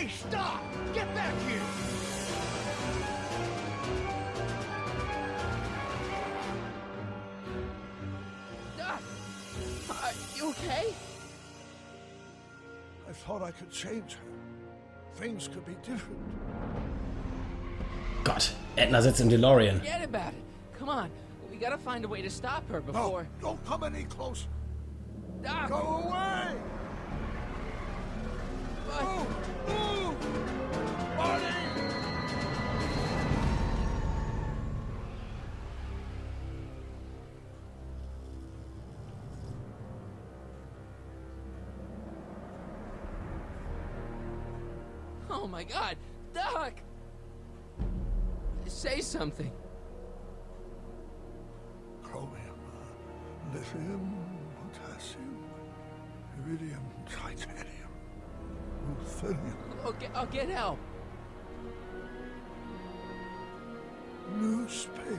Hey, stop! Get back here! Are you okay? I thought I could change her. Things could be different. Gott, Edna sitzt im DeLorean. Forget about it. Come on. We gotta find a way to stop her before... No, don't come any closer. Doc! Go away! But... Move! Marty! Oh my God! Doc! Say something. Chromium, lithium, potassium, iridium, titanium, ruthenium, I'll get help. newspaper.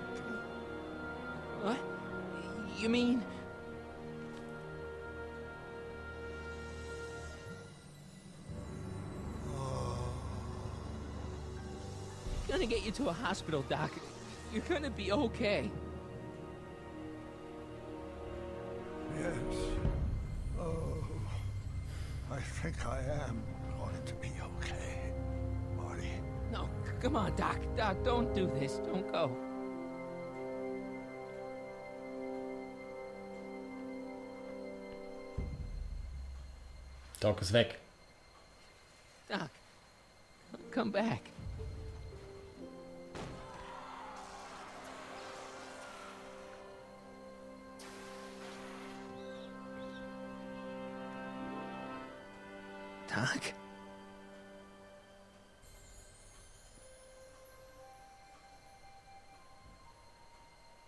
What? You mean... Gonna get you to a hospital, Doc. You're gonna be okay. Yes. Oh, I think I am going to be okay, Marty. No, come on, Doc. Doc, don't do this. Don't go. Doc ist weg. Doc, come back. Doc?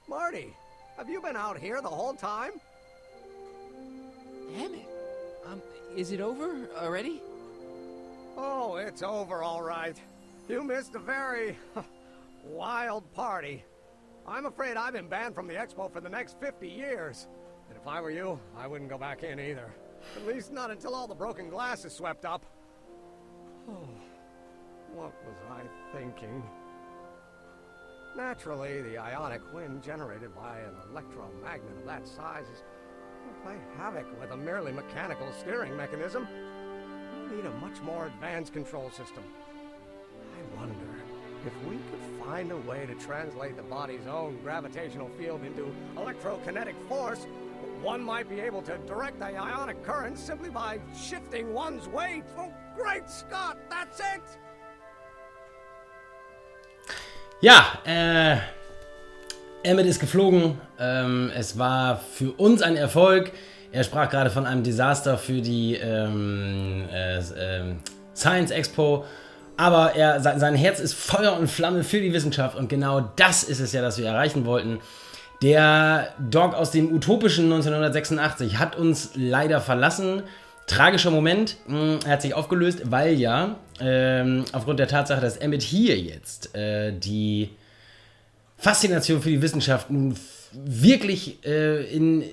Marty, have you been out here the whole time? Damn it. Is it over already? Oh, it's over all right. You missed a very wild party. I'm afraid I've been banned from the expo for the next 50 years. And if I were you, I wouldn't go back in either. At least not until all the broken glass is swept up. Oh, what was I thinking? Naturally, the ionic wind generated by an electromagnet of that size is going to play havoc with a merely mechanical steering mechanism. We need a much more advanced control system. I wonder if we could find a way to translate the body's own gravitational field into electrokinetic force. One might be able to direct the ionic current simply by shifting one's weight. Oh, great Scott, that's it! Ja, Emmett ist geflogen. Es war für uns ein Erfolg. Er sprach gerade von einem Desaster für die Science Expo. Aber sein Herz ist Feuer und Flamme für die Wissenschaft. Und genau das ist es ja, das wir erreichen wollten. Der Doc aus dem utopischen 1986 hat uns leider verlassen. Tragischer Moment. Er hat sich aufgelöst, weil ja aufgrund der Tatsache, dass Emmett hier jetzt die Faszination für die Wissenschaft nun wirklich in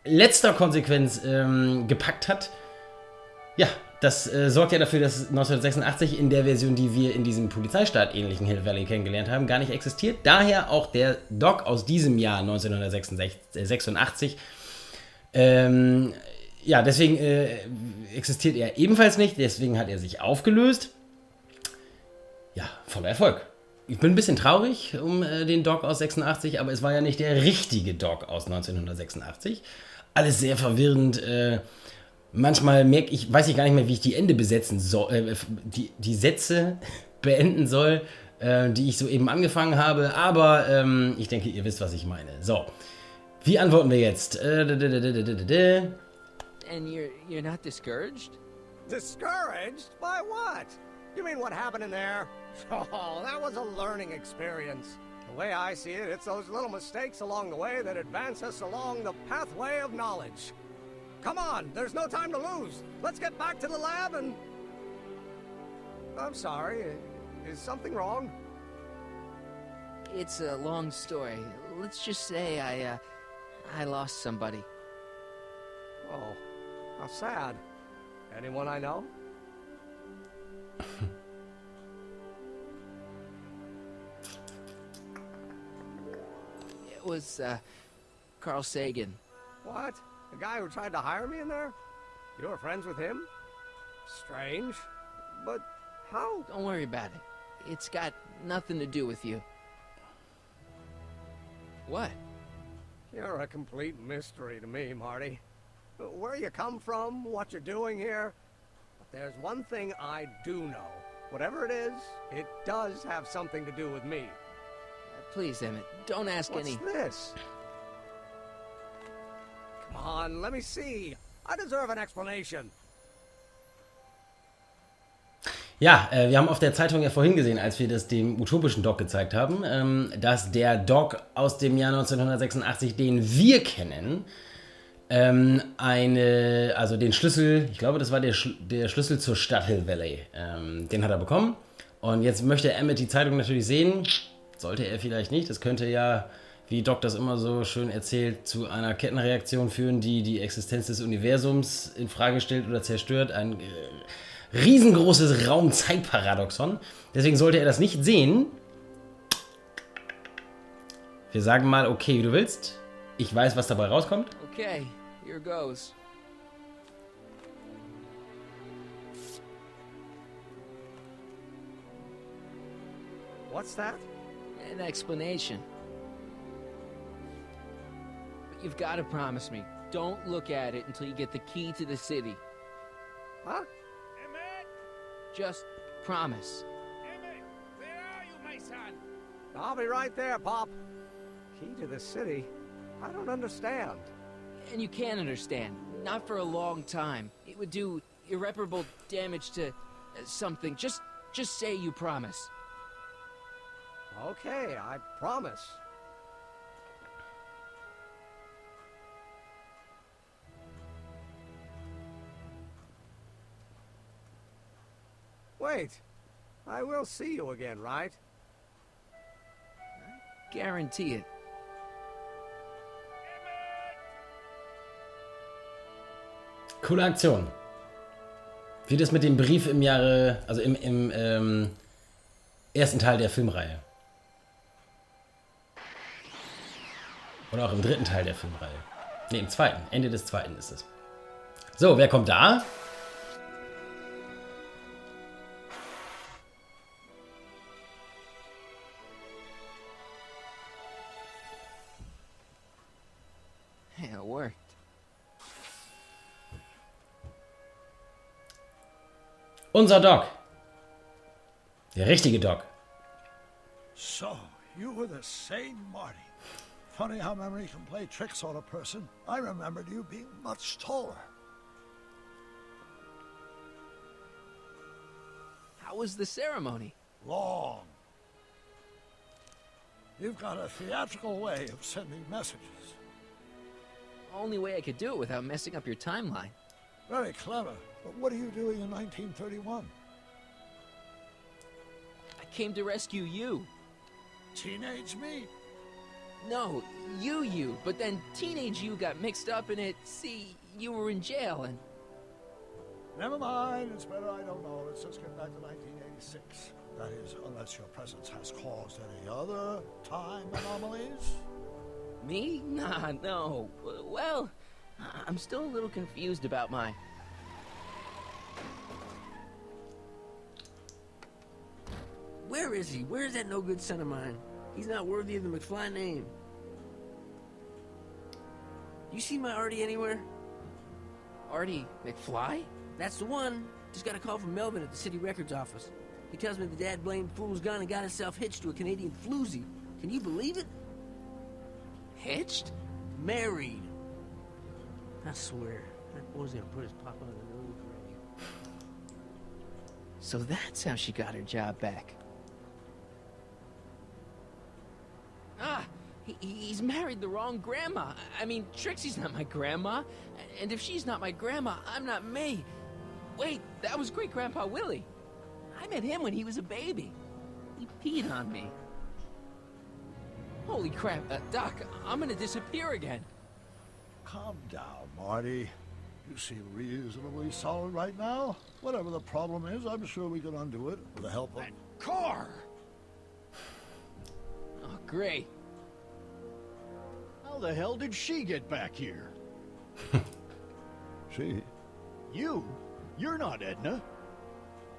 letzter Konsequenz gepackt hat. Ja, das sorgt ja dafür, dass 1986 in der Version, die wir in diesem Polizeistaat-ähnlichen Hill Valley kennengelernt haben, gar nicht existiert. Daher auch der Doc aus diesem Jahr 1986. Ja, deswegen existiert er ebenfalls nicht. Deswegen hat er sich aufgelöst. Ja, voller Erfolg. Ich bin ein bisschen traurig um den Doc aus 86, aber es war ja nicht der richtige Doc aus 1986. Alles sehr verwirrend. Manchmal weiß ich gar nicht mehr, wie ich die Ende besetzen soll, die Sätze beenden soll, die ich soeben angefangen habe. Aber ich denke, ihr wisst, was ich meine. So, wie antworten wir jetzt? And you're not discouraged? Discouraged? By what? You mean what happened in there? Oh, that was a learning experience. The way I see it, it's those little mistakes along the way that advance us along the pathway of knowledge. Come on, there's no time to lose. Let's get back to the lab and... I'm sorry, is something wrong? It's a long story. Let's just say I lost somebody. Oh, how sad. Anyone I know? It was, Carl Sagan. What? The guy who tried to hire me in there? You were friends with him? Strange. But how? Don't worry about it. It's got nothing to do with you. What? You're a complete mystery to me, Marty. Where you come from, what you're doing here. But there's one thing I do know. Whatever it is, it does have something to do with me. Please, Emmett, don't ask What's any... this? Come on, let me see. I deserve an explanation. Ja, wir haben auf der Zeitung ja vorhin gesehen, als wir das dem utopischen Doc gezeigt haben, dass der Doc aus dem Jahr 1986, den wir kennen, also den Schlüssel, ich glaube, das war der Schlüssel zur Stadt Hill Valley, den hat er bekommen. Und jetzt möchte Emmett die Zeitung natürlich sehen. Sollte er vielleicht nicht. Das könnte ja, wie Doc das immer so schön erzählt, zu einer Kettenreaktion führen, die die Existenz des Universums in Frage stellt oder zerstört. Ein riesengroßes Raum-Zeit-Paradoxon. Deswegen sollte er das nicht sehen. Wir sagen mal, okay, wie du willst. Ich weiß, was dabei rauskommt. Okay, here goes. What's that? An explanation. But you've got to promise me, don't look at it until you get the key to the city. Huh? Emmett! Just promise. Emmett! Where are you, my son? I'll be right there, Pop. Key to the city? I don't understand. And you can understand. Not for a long time. It would do irreparable damage to something. Just say you promise. Okay, I promise. Wait. I will see you again, right? Guarantee it. Coole Aktion. Wie das mit dem Brief im Jahre, also im ersten Teil der Filmreihe. Oder auch im dritten Teil der Filmreihe. Ne, im zweiten. Ende des zweiten ist es. So, wer kommt da? Yeah, it worked. Unser Doc. Der richtige Doc. So, you were the same Marty. Funny how memory can play tricks on a person. I remembered you being much taller. How was the ceremony? Long. You've got a theatrical way of sending messages. Only way I could do it without messing up your timeline. Very clever. But what are you doing in 1931? I came to rescue you. Teenage me? No, you. But then teenage you got mixed up in it. See, you were in jail and... Never mind. It's better I don't know. Let's just get back to 1986. That is, unless your presence has caused any other time anomalies. Me? Nah, no. Well, I'm still a little confused about my... Where is he? Where's that no-good son of mine? He's not worthy of the McFly name. You see my Artie anywhere? Artie McFly? That's the one. Just got a call from Melvin at the city records office. He tells me the dad-blamed fool's gone and got himself hitched to a Canadian floozy. Can you believe it? Hitched? Married. I swear, that boy's gonna put his pop on the nose ready. So that's how she got her job back. Ah, he's married the wrong grandma. I mean, Trixie's not my grandma. And if she's not my grandma, I'm not me. Wait, that was Great-Grandpa Willie. I met him when he was a baby. He peed on me. Holy crap, Doc, I'm gonna disappear again. Calm down, Marty. You seem reasonably solid right now. Whatever the problem is, I'm sure we can undo it with the help of... That car! Oh, great. How the hell did she get back here? She? You? You're not Edna.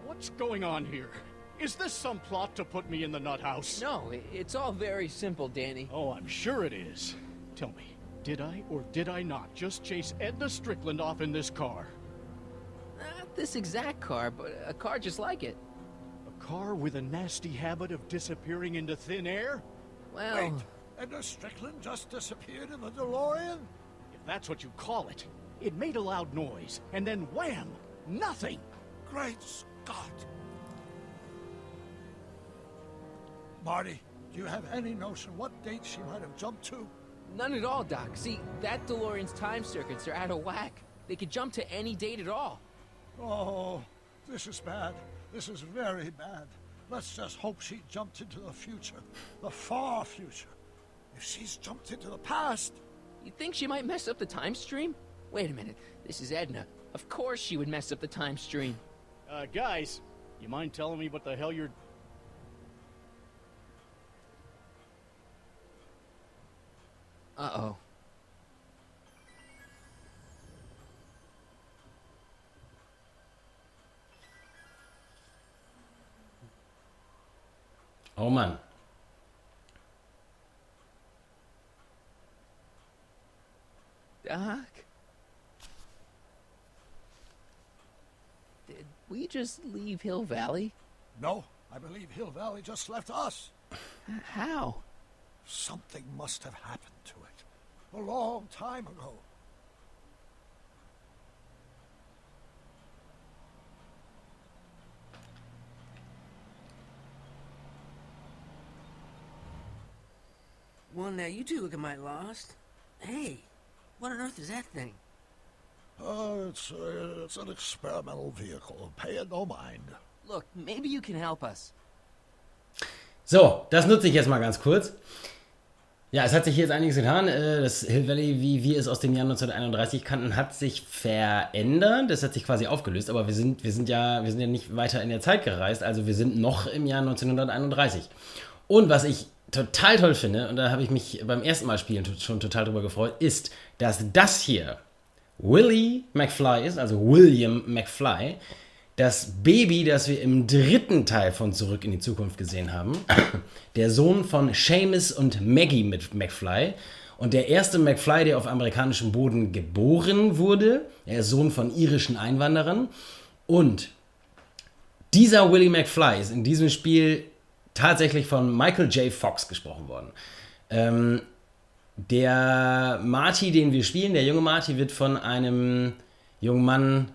What's going on here? Is this some plot to put me in the nut house? No, it's all very simple, Danny. Oh, I'm sure it is. Tell me, did I or did I not just chase Edna Strickland off in this car? Not this exact car, but a car just like it. A car with a nasty habit of disappearing into thin air? Well, Wait, Edna Strickland just disappeared in the DeLorean? If that's what you call it. It made a loud noise, and then wham! Nothing! Great Scott! Marty, do you have any notion what date she might have jumped to? none at all, Doc. See, that DeLorean's time circuits are out of whack. They could jump to any date at all. Oh, this is bad. This is very bad. Let's just hope she jumped into the future. The far future. If she's jumped into the past... You think she might mess up the time stream? Wait a minute. This is Edna. Of course she would mess up the time stream. Guys, you mind telling me what the hell you're... Uh-oh. Oh Mann. Doc? Did we just leave Hill Valley? No, I believe Hill Valley just left us. How? Something must have happened to it. A long time ago. Well, now you two looking mighty lost. Hey, what on earth is that thing? It's an experimental vehicle. Pay it no mind. Look, maybe you can help us. So, das nutze ich jetzt mal ganz kurz. Ja, es hat sich hier jetzt einiges getan. Das Hill Valley, wie wir es aus dem Jahr 1931 kannten, hat sich verändert. Das hat sich quasi aufgelöst, aber wir sind ja nicht weiter in der Zeit gereist. Also wir sind noch im Jahr 1931. Und was ich total toll finde, und da habe ich mich beim ersten Mal spielen schon total drüber gefreut, ist, dass das hier Willie McFly ist, also William McFly, das Baby, das wir im dritten Teil von Zurück in die Zukunft gesehen haben, der Sohn von Seamus und Maggie McFly und der erste McFly, der auf amerikanischem Boden geboren wurde. Er ist Sohn von irischen Einwanderern und dieser Willie McFly ist in diesem Spiel tatsächlich von Michael J. Fox gesprochen worden. Der Marty, den wir spielen, der junge Marty, wird von einem jungen Mann,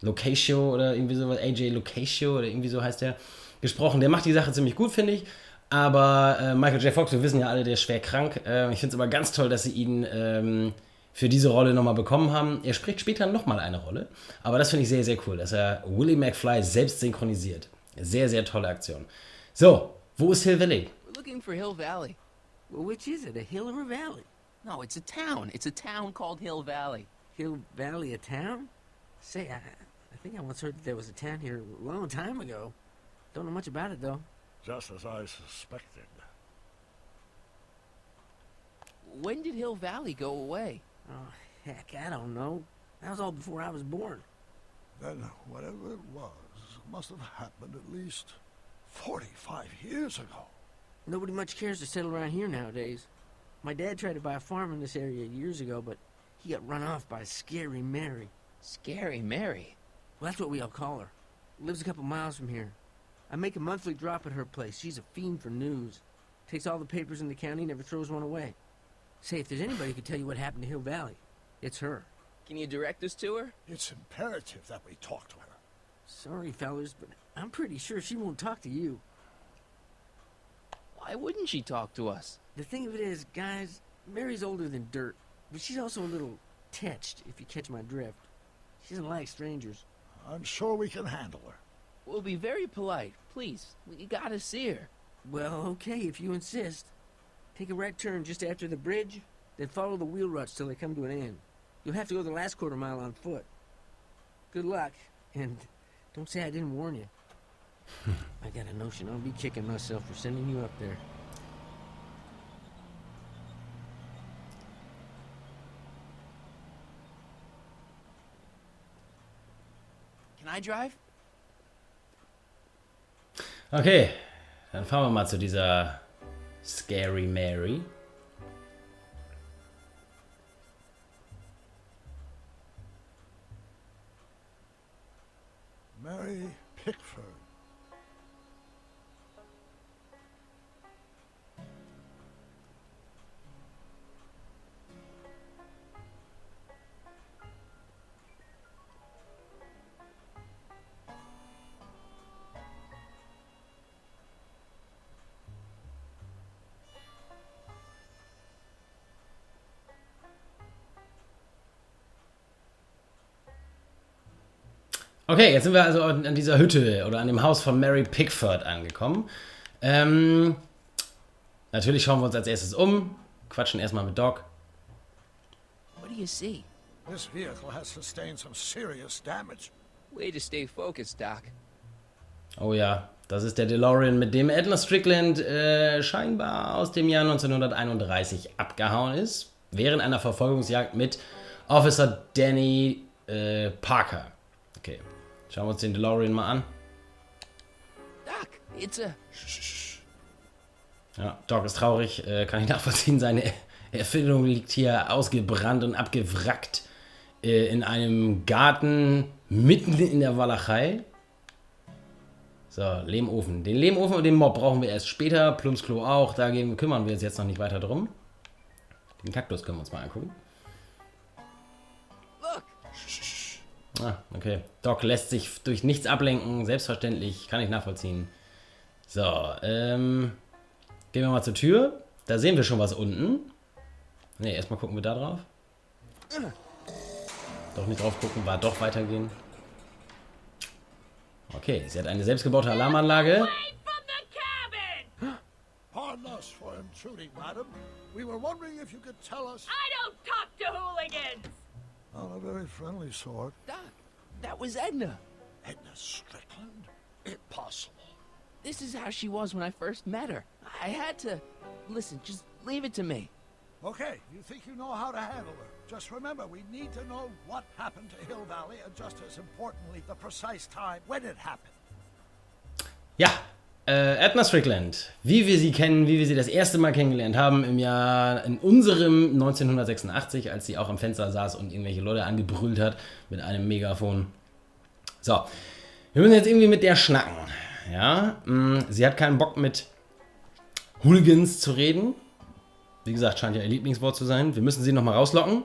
Locatio oder irgendwie sowas, AJ Locatio oder irgendwie so heißt der, gesprochen. Der macht die Sache ziemlich gut, finde ich. Aber Michael J. Fox, wir wissen ja alle, der ist schwer krank. Ich finde es aber ganz toll, dass sie ihn für diese Rolle nochmal bekommen haben. Er spricht später nochmal eine Rolle. Aber das finde ich sehr, sehr cool, dass er Willie McFly selbst synchronisiert. Sehr, sehr tolle Aktion. So, wo ist Hill Valley? We're looking for Hill Valley. Well, which is it, a hill or a valley? No, it's a town. It's a town called Hill Valley. Hill Valley, a town? Say, I think I once heard that there was a town here a long time ago. Don't know much about it, though. Just as I suspected. When did Hill Valley go away? Oh, heck, I don't know. That was all before I was born. Then whatever it was must have happened at least 45 years ago. Nobody much cares to settle around here nowadays. My dad tried to buy a farm in this area years ago, but he got run off by Scary Mary. Scary Mary. Well, that's what we all call her. Lives a couple miles from here. I make a monthly drop at her place. She's a fiend for news. Takes all the papers in the county, never throws one away. Say, if there's anybody who could tell you what happened to Hill Valley, it's her. Can you direct us to her? It's imperative that we talk to her. Sorry, fellas, but I'm pretty sure she won't talk to you. Why wouldn't she talk to us? The thing of it is, guys, Mary's older than dirt, but she's also a little tetched, if you catch my drift. She doesn't like strangers. I'm sure we can handle her. We'll be very polite. Please, we gotta see her. Well, okay, if you insist. Take a right turn just after the bridge, then follow the wheel ruts till they come to an end. You'll have to go the last quarter mile on foot. Good luck, and don't say I didn't warn you. I got a notion I'll be kicking myself for sending you up there. Can I drive? Okay, dann fahren wir mal zu dieser Scary Mary. Mary Pickford. Okay, jetzt sind wir also an dieser Hütte oder an dem Haus von Mary Pickford angekommen. Natürlich schauen wir uns als erstes um, quatschen erstmal mit Doc. What do you see? This vehicle has sustained some serious damage. Way to stay focused, Doc. Oh ja, das ist der DeLorean, mit dem Edna Strickland scheinbar aus dem Jahr 1931 abgehauen ist, während einer Verfolgungsjagd mit Officer Danny Parker. Okay, schauen wir uns den DeLorean mal an. Doc, it's a... Ja, Doc ist traurig, kann ich nachvollziehen. Seine Erfindung liegt hier ausgebrannt und abgewrackt in einem Garten mitten in der Walachei. So, Lehmofen. Den Lehmofen und den Mob brauchen wir erst später. Plumpsklo auch. Dagegen kümmern wir uns jetzt noch nicht weiter drum. Den Kaktus können wir uns mal angucken. Look! Ah, okay. Doc lässt sich durch nichts ablenken. Selbstverständlich. Kann ich nachvollziehen. So, gehen wir mal zur Tür. Da sehen wir schon was unten. Ne, erstmal gucken wir da drauf. Doch nicht drauf gucken, war doch weitergehen. Okay, sie hat eine selbstgebaute Alarmanlage. Pardon us for intruding, madam. We were wondering if you could tell us... I don't talk to hooligans! On a very friendly sort. Doc, that was Edna. Edna Strickland? Impossible. This is how she was when I first met her. I had to... Listen, just leave it to me. Okay, you think you know how to handle her. Just remember, we need to know what happened to Hill Valley and just as importantly, the precise time when it happened. Ja, Edna Strickland, wie wir sie kennen, wie wir sie das erste Mal kennengelernt haben, in unserem 1986, als sie auch am Fenster saß und irgendwelche Leute angebrüllt hat mit einem Megafon. So, wir müssen jetzt irgendwie mit der schnacken. Ja, sie hat keinen Bock mit Hooligans zu reden. Wie gesagt, scheint ja ihr Lieblingswort zu sein. Wir müssen sie nochmal rauslocken.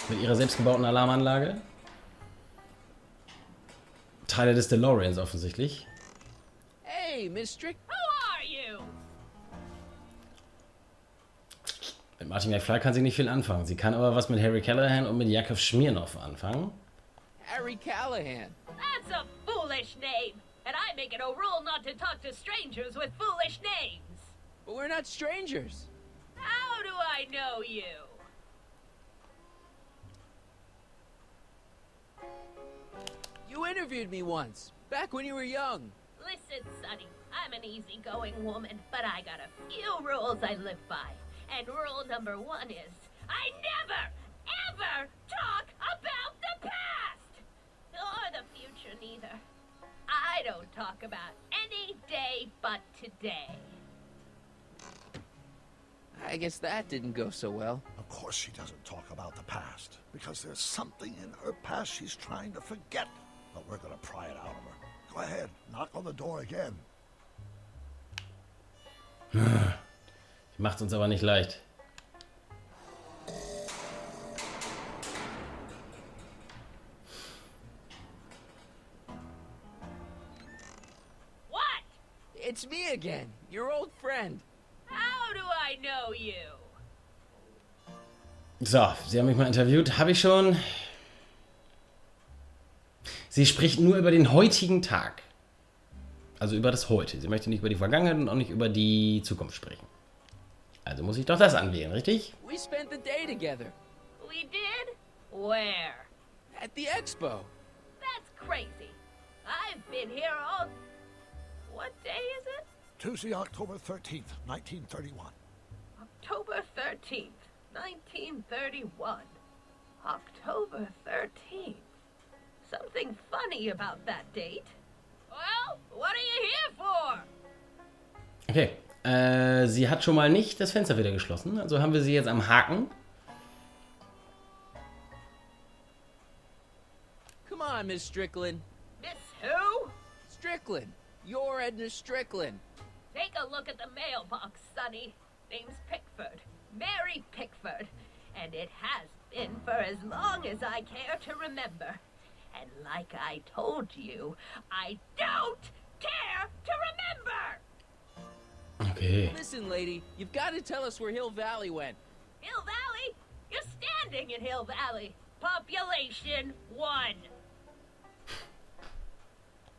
Mit ihrer selbstgebauten Alarmanlage. Teile des DeLoreans offensichtlich. Hey, Miss Strick... Who are you? Mit Martin McFly kann sie nicht viel anfangen. Sie kann aber was mit Harry Callahan und mit Jakov Smirnoff anfangen. Harry Callahan. That's a foolish name. And I make it a rule not to talk to strangers with foolish names. But we're not strangers. How do I know you? You interviewed me once, back when you were young. Listen, Sonny, I'm an easygoing woman, but I got a few rules I live by. And rule number one is, I never, ever talk about the past! Or the future, neither. I don't talk about any day but today. I guess that didn't go so well. Of course she doesn't talk about the past, because there's something in her past she's trying to forget. But we're gonna pry it out of her. Go ahead, knock on the door again. Macht's uns aber nicht leicht. What? It's me again, your old friend. How do I know you? So, Sie haben mich mal interviewt. Habe ich schon. Sie spricht nur über den heutigen Tag. Also über das Heute. Sie möchte nicht über die Vergangenheit und auch nicht über die Zukunft sprechen. Also muss ich doch das anwählen, richtig? We spent the day together. We did? Where? At the expo. That's crazy. I've been here all... What day is it? Tuesday, October 13th, 1931. October 13th, 1931. October 13th. Something funny about that date. Well, what are you here for? Okay, sie hat schon mal nicht das Fenster wieder geschlossen, also haben wir sie jetzt am Haken. Come on, Miss Strickland. Miss who? Strickland. You're Edna Strickland. Take a look at the mailbox, Sonny. Name's Pickford. Mary Pickford. And it has been for as long as I care to remember. And like I told you, I don't care to remember! Okay. Listen, lady, you've got to tell us where Hill Valley went. Hill Valley? You're standing in Hill Valley. Population 1.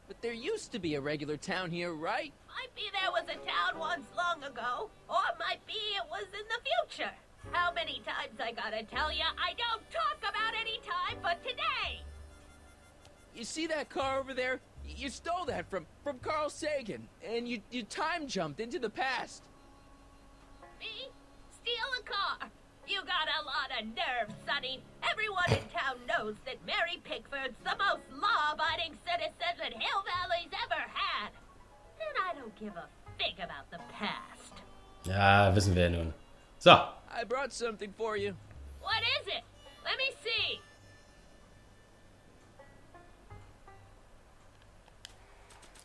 But there used to be a regular town here, right? Might be there was a town once long ago, or might be it was in the future. How many times I gotta tell you I don't talk about any time but today? You see that car over there? You stole that from Carl Sagan, and you time jumped into the past. Me? Steal a car? You got a lot of nerve, Sonny. Everyone in town knows that Mary Pickford's the most law-abiding citizen that Hill Valley's ever had. And I don't give a fig about the past. Ja, wissen wir ja nun. So. I brought something for you. What is it? Let me see.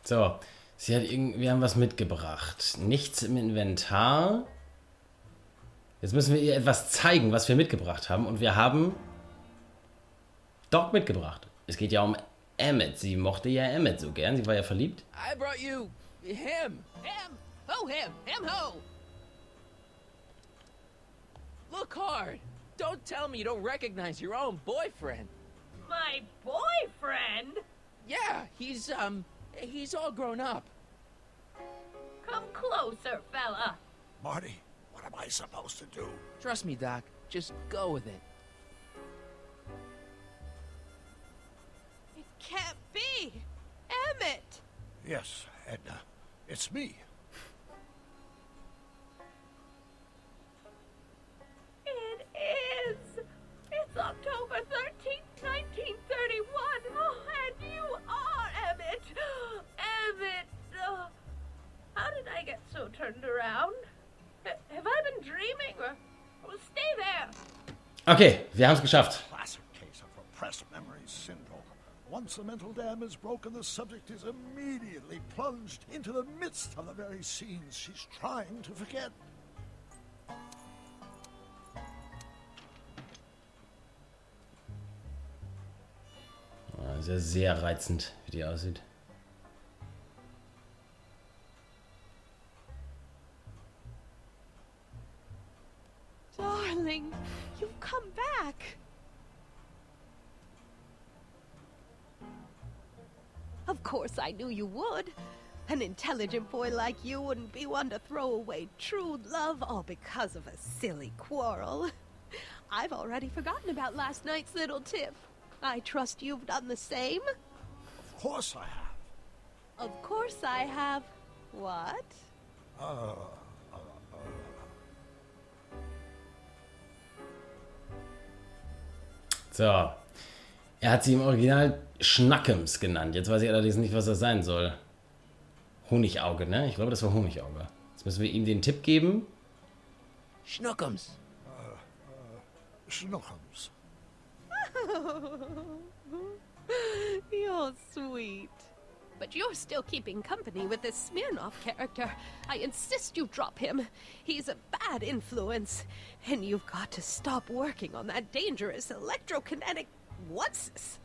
So. Wir haben was mitgebracht. Nichts im Inventar. Jetzt müssen wir ihr etwas zeigen, was wir mitgebracht haben. Und wir haben Doc mitgebracht. Es geht ja um Emmett. Sie mochte ja Emmett so gern. Sie war ja verliebt. I brought you him. Him! Ho him! Him ho! Look hard. Don't tell me you don't recognize your own boyfriend. My boyfriend? Yeah, he's all grown up. Come closer, fella. Marty, what am I supposed to do? Trust me, Doc. Just go with it. It can't be! Emmett! Yes, Edna. It's me. It is. It's October 13th, 1931. Oh, and you are Emmett. Emmett. How did I get so turned around? Have I been dreaming? Well, stay there. Okay, wir haben es geschafft. Classic case of repressed memory syndrome. Once the mental dam is broken, the subject is immediately plunged into the midst of the very scenes she's trying to forget. Also sehr reizend, wie die aussieht. Darling, you've come back. Of course I knew you would. An intelligent boy like you wouldn't be one to throw away true love all because of a silly quarrel. I've already forgotten about last night's little tiff. I trust you've done the same? Of course I have. Of course I have. What? So. Er hat sie im Original SCHMaCKeS genannt. Jetzt weiß ich allerdings nicht, was das sein soll. Honigauge, ne? Ich glaube, das war Honigauge. Jetzt müssen wir ihm den Tipp geben. Schnuckums. Schnuckums. You're sweet. But you're still keeping company with this Smirnoff character. I insist you drop him. He's a bad influence. And you've got to stop working on that dangerous electrokinetic... What's this?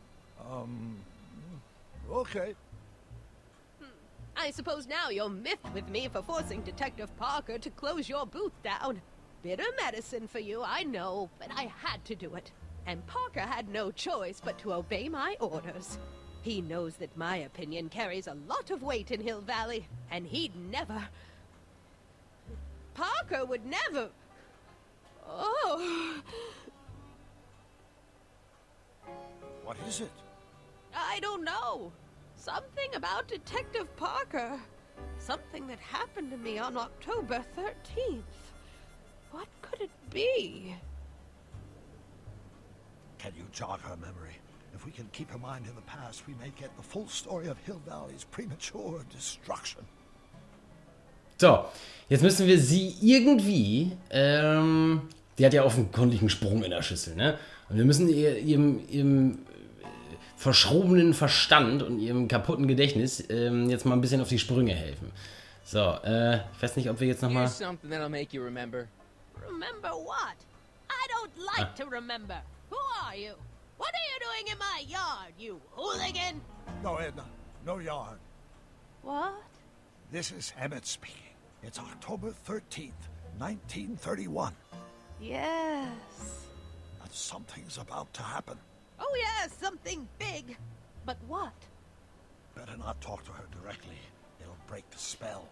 Okay. I suppose now you're miffed with me for forcing Detective Parker to close your booth down. Bitter medicine for you, I know, but I had to do it. And Parker had no choice but to obey my orders. He knows that my opinion carries a lot of weight in Hill Valley, and he'd never... Parker would never... Oh... What is it? I don't know. Something about Detective Parker. Something that happened to me on October 13th. What could it be? Can you jog her memory? If we can keep her mind in the past, we may get the full story of Hill Valley's premature destruction. So, jetzt müssen wir sie irgendwie, die hat ja offenkundig einen Sprung in der Schüssel, ne? Und wir müssen ihrem verschrobenen Verstand und ihrem kaputten Gedächtnis jetzt mal ein bisschen auf die Sprünge helfen. So, ich weiß nicht, ob wir jetzt nochmal... Here's something that'll make you remember. Remember what? I don't like to remember. Who are you? What are you doing in my yard, you hooligan? No, Edna. No yarn. What? This is Emmett speaking. It's October 13th, 1931. Yes. And something's about to happen. Oh, yes, something big. But what? Better not talk to her directly. It'll break the spell.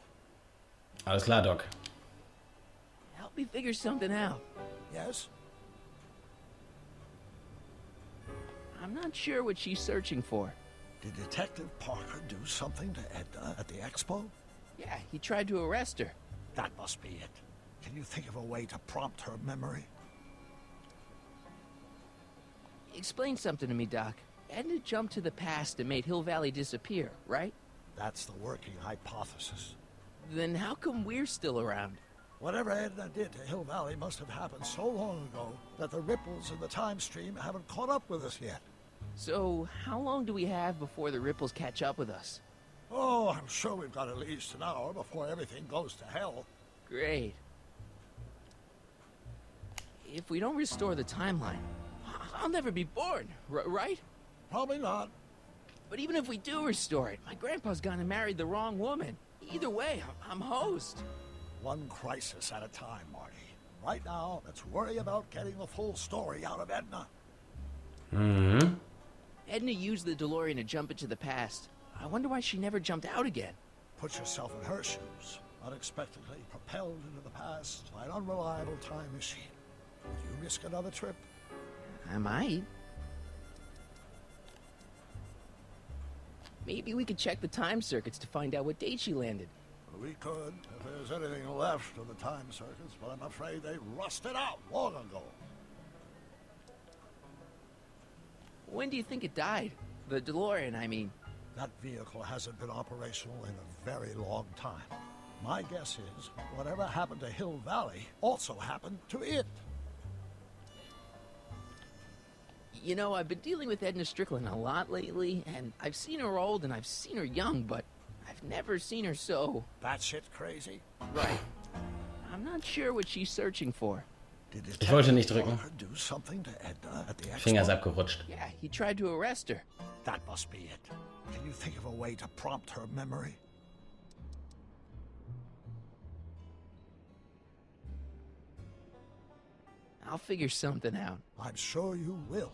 Alles klar, Doc. Help me figure something out. Yes? I'm not sure what she's searching for. Did Detective Parker do something to Edna at the expo? Yeah, he tried to arrest her. That must be it. Can you think of a way to prompt her memory? Explain something to me, Doc. Edna jumped to the past and made Hill Valley disappear, right? That's the working hypothesis. Then how come we're still around? Whatever Edna did to Hill Valley must have happened so long ago that the ripples in the time stream haven't caught up with us yet. So, how long do we have before the ripples catch up with us? Oh, I'm sure we've got at least an hour before everything goes to hell. Great. If we don't restore the timeline, I'll never be born, right? Probably not. But even if we do restore it, my grandpa's gone and married the wrong woman. Either way, I'm hosed. One crisis at a time, Marty. Right now, let's worry about getting the full story out of Edna. Mhm. Edna used the DeLorean to jump into the past. I wonder why she never jumped out again. Put yourself in her shoes. Unexpectedly propelled into the past by an unreliable time machine. Would you risk another trip? I might. Maybe we could check the time circuits to find out what date she landed. We could, if there's anything left of the time circuits, but I'm afraid they rusted out long ago. When do you think it died? The DeLorean, I mean. That vehicle hasn't been operational in a very long time. My guess is whatever happened to Hill Valley also happened to it. You know, I've been dealing with Edna Strickland a lot lately, and I've seen her old and I've seen her young, but I've never seen her so... Batshit crazy? Right. I'm not sure what she's searching for. Did Ich wollte nicht drücken. Parker do something to Edna at the expo? Finger ist abgerutscht. Yeah, he tried to arrest her. That must be it. Can you think of a way to prompt her memory? I'll figure something out. I'm sure you will.